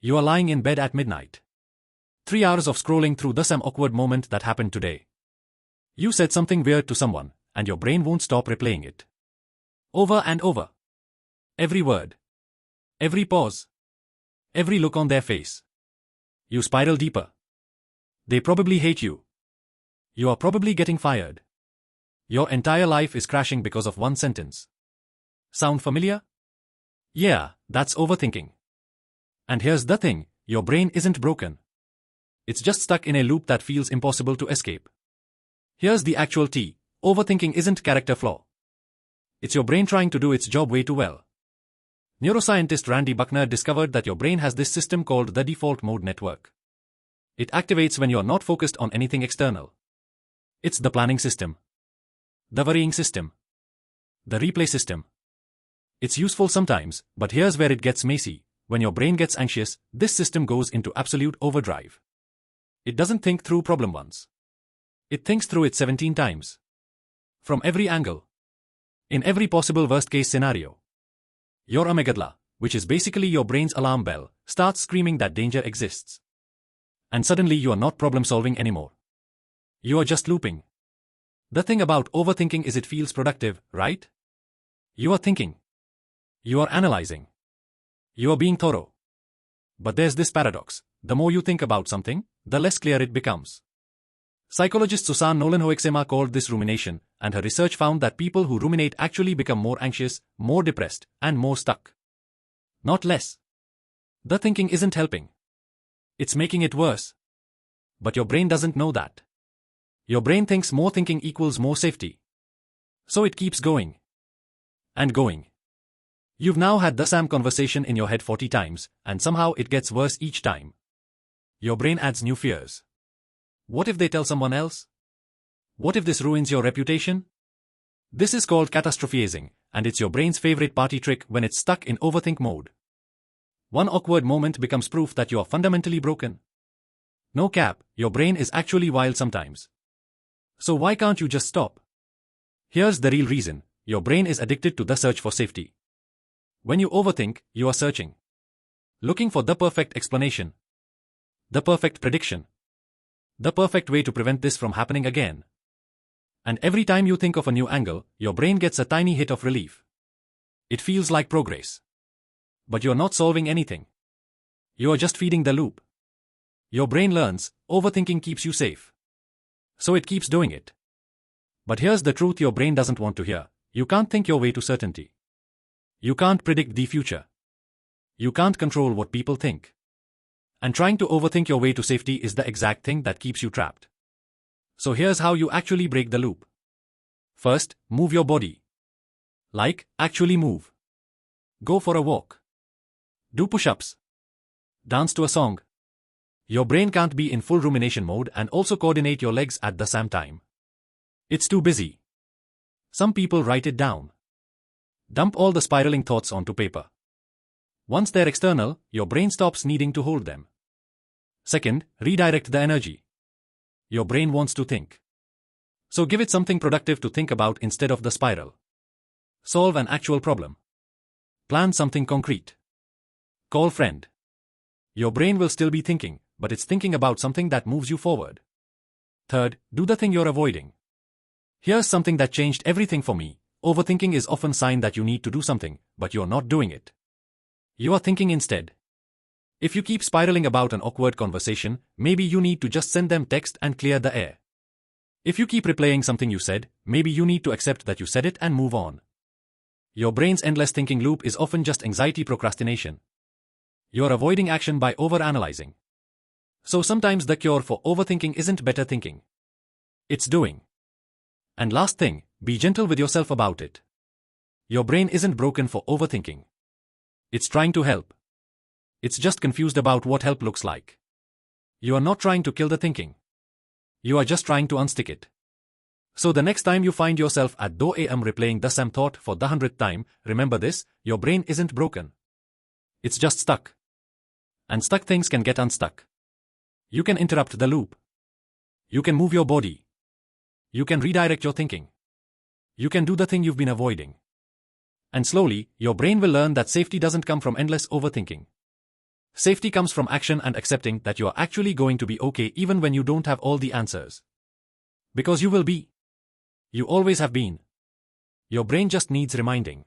You are lying in bed at midnight. 3 hours of scrolling through the same awkward moment that happened today. You said something weird to someone, and your brain won't stop replaying it. Over and over. Every word. Every pause. Every look on their face. You spiral deeper. They probably hate you. You are probably getting fired. Your entire life is crashing because of one sentence. Sound familiar? Yeah, that's overthinking. And here's the thing, your brain isn't broken. It's just stuck in a loop that feels impossible to escape. Here's the actual tea, overthinking isn't character flaw. It's your brain trying to do its job way too well. Neuroscientist Randy Buckner discovered that your brain has this system called the default mode network. It activates when you're not focused on anything external. It's the planning system. The worrying system. The replay system. It's useful sometimes, but here's where it gets messy. When your brain gets anxious, this system goes into absolute overdrive. It doesn't think through problem once. It thinks through it 17 times. From every angle. In every possible worst-case scenario. Your amygdala, which is basically your brain's alarm bell, starts screaming that danger exists. And suddenly you are not problem-solving anymore. You are just looping. The thing about overthinking is it feels productive, right? You are thinking. You are analyzing. You are being thorough. But there's this paradox. The more you think about something, the less clear it becomes. Psychologist Susan Nolan-Hoeksema called this rumination, and her research found that people who ruminate actually become more anxious, more depressed, and more stuck. Not less. The thinking isn't helping. It's making it worse. But your brain doesn't know that. Your brain thinks more thinking equals more safety. So it keeps going. And going. You've now had the same conversation in your head 40 times, and somehow it gets worse each time. Your brain adds new fears. What if they tell someone else? What if this ruins your reputation? This is called catastrophizing, and it's your brain's favorite party trick when it's stuck in overthink mode. One awkward moment becomes proof that you are fundamentally broken. No cap, your brain is actually wild sometimes. So why can't you just stop? Here's the real reason, your brain is addicted to the search for safety. When you overthink, you are searching. Looking for the perfect explanation. The perfect prediction. The perfect way to prevent this from happening again. And every time you think of a new angle, your brain gets a tiny hit of relief. It feels like progress. But you're not solving anything. You are just feeding the loop. Your brain learns, overthinking keeps you safe. So it keeps doing it. But here's the truth your brain doesn't want to hear. You can't think your way to certainty. You can't predict the future. You can't control what people think. And trying to overthink your way to safety is the exact thing that keeps you trapped. So here's how you actually break the loop. First, move your body. Like, actually move. Go for a walk. Do push-ups. Dance to a song. Your brain can't be in full rumination mode and also coordinate your legs at the same time. It's too busy. Some people write it down. Dump all the spiraling thoughts onto paper. Once they're external, your brain stops needing to hold them. Second, redirect the energy. Your brain wants to think. So give it something productive to think about instead of the spiral. Solve an actual problem. Plan something concrete. Call friend. Your brain will still be thinking, but it's thinking about something that moves you forward. Third, do the thing you're avoiding. Here's something that changed everything for me. Overthinking is often a sign that you need to do something, but you're not doing it. You are thinking instead. If you keep spiraling about an awkward conversation, maybe you need to just send them text and clear the air. If you keep replaying something you said, maybe you need to accept that you said it and move on. Your brain's endless thinking loop is often just anxiety procrastination. You're avoiding action by overanalyzing. So sometimes the cure for overthinking isn't better thinking. It's doing. And last thing, be gentle with yourself about it. Your brain isn't broken for overthinking. It's trying to help. It's just confused about what help looks like. You are not trying to kill the thinking. You are just trying to unstick it. So the next time you find yourself at 2 a.m. replaying the same thought for the 100th time, remember this, your brain isn't broken. It's just stuck. And stuck things can get unstuck. You can interrupt the loop. You can move your body. You can redirect your thinking. You can do the thing you've been avoiding. And slowly, your brain will learn that safety doesn't come from endless overthinking. Safety comes from action and accepting that you are actually going to be okay even when you don't have all the answers. Because you will be. You always have been. Your brain just needs reminding.